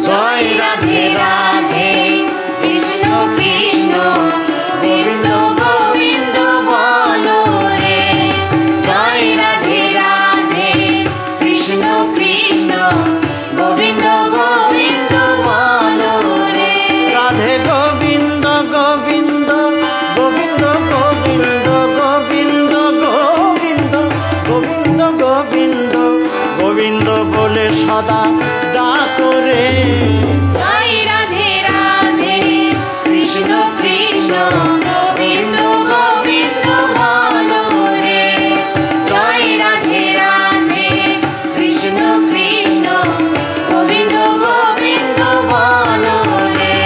জয় রাধে রাধে কৃষ্ণ কৃষ্ণ গোবিন্দ গোবিন্দ বলো রে। জয় রাধে রাধে কৃষ্ণ কৃষ্ণ গোবিন্দ গোবিন্দ বলো রে। রাধে গোবিন্দ গোবিন্দ গোবিন্দ গোবিন্দ গোবিন্দ গোবিন্দ গোবিন্দ গোবিন্দ গোবিন্দ বলে সদা ডাকো রে। জয় রাধে রাধে কৃষ্ণ কৃষ্ণ গোবিন্দ গোবিন্দ বলো রে। জয় রাধে রাধে কৃষ্ণ কৃষ্ণ গোবিন্দ গোবিন্দ বলো রে।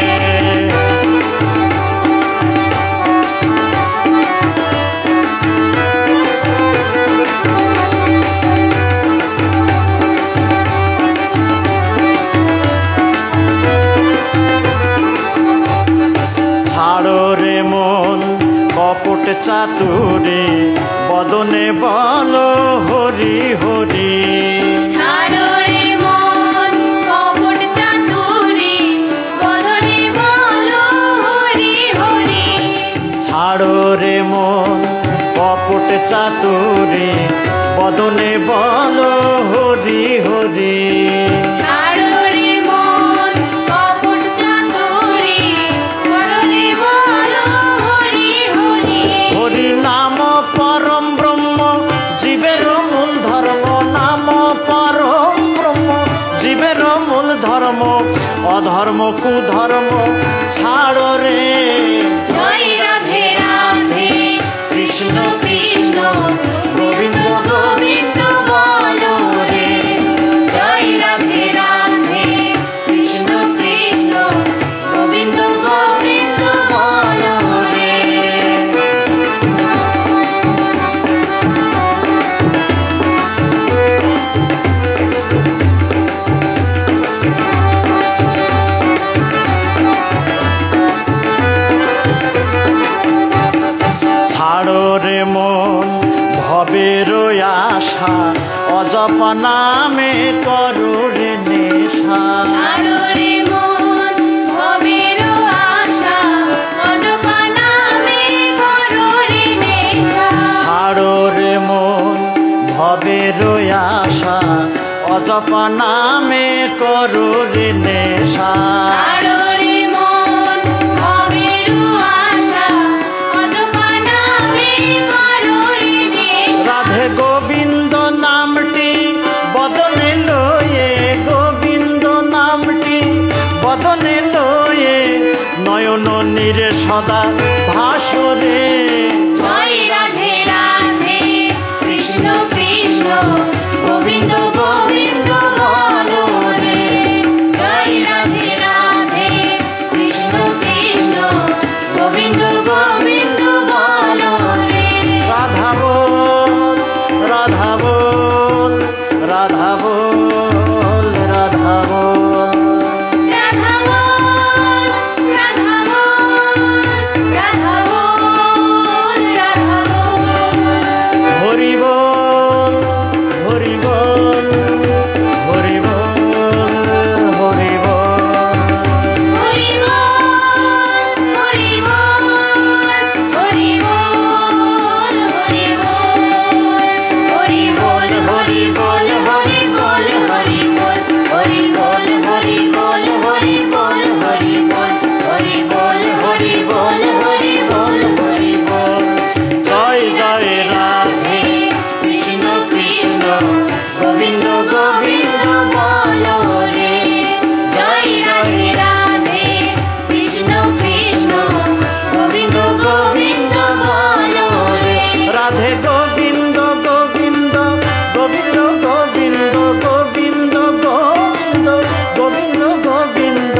ছাড়ো রে মন কপট চাতুরে বদনে বলো হরি হরি। ছাড়ো রে মন কপট চাতুরি বদনে বলো হরি হরি। ছাড়ো রে মন কপট চাতুরে বদনে বলো হরি হরি। ছাড়ো রে মন কপট চাতুরি বদনে বলো হরি হরি। হরি নাম পরম ব্রহ্ম জীবের মূল ধর্ম। নাম পরম ব্রহ্ম জীবের মূল ধর্ম। অধর্ম কুধর্ম ছাড়ো রে। জয় রাধে রাধে কৃষ্ণ কৃষ্ণ গোবিন্দ গোবিন্দ বলো রে। জয় রাধে রাধে কৃষ্ণ কৃষ্ণ গোবিন্দ গোবিন্দ বলো রে। ছাড়ো রে মন ভবের আশা অজপ নামে করো রে নেশা। ছাড়ো রে মন ভবের আশা অজপা নামে করো রে নেশা। ছাড়ো রে মন ভবের আশা অজপ নামে করো রে নেশা। ছাড়ো রে মন ভবের আশা অজপা নামে করো রে নেশা। রাধে গোবিন্দ নামটি বদনে লয়ে। গোবিন্দ নামটি বদনে লয়ে নয়ন নীরে সদা ভাসরে। জয় রাধে রাধে কৃষ্ণ কৃষ্ণ গোবিন্দ গোবিন্দ বলো রে। জয় রাধে রাধে কৃষ্ণ কৃষ্ণ গোবিন্দ গোবিন্দ বলো রে। রাধা বল রাধা বল রাধা বল রাধা বল। রাধা বল রাধা বল রাধা বল রাধা বল। হরি বল হরি বল হরি বল হরি বল। হরি বল হরি বল হরি বল হরি বল হরি বল হরি বল হরি বল হরি বল হরি বল হরি বল হরি বল হরি বল হরি বল হরি বল হরি বল। জয় জয় রাধে কৃষ্ণ কৃষ্ণ গোবিন্দ গোবিন্দ বলো রে। জয় রাধে রাধে কৃষ্ণ কৃষ্ণ গোবিন্দ গোবিন্দ বলো রে। রাধে গোবিন্দ গোবিন্দ গোবিন্দ গোবিন্দ গোবিন্দ গোবিন্দ গোবিন্দ গোবিন্দ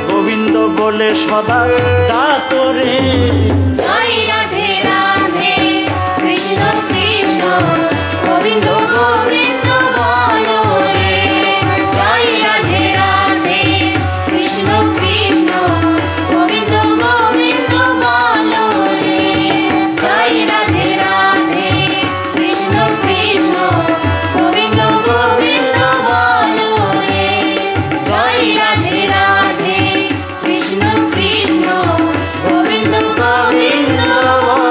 গোবিন্দ বলে সদা ডাকো রে। জয় রাধে রাধে কৃষ্ণ কৃষ্ণ গোবিন্দ গোবিন্দ বলো রে। জয় রাধে রাধে কৃষ্ণ কৃষ্ণ গোবিন্দ গোবিন্দ বলো রে। জয় রাধে রাধে কৃষ্ণ কৃষ্ণ গোবিন্দ গোবিন্দ বলো রে। জয় রাধে গোবিন্দ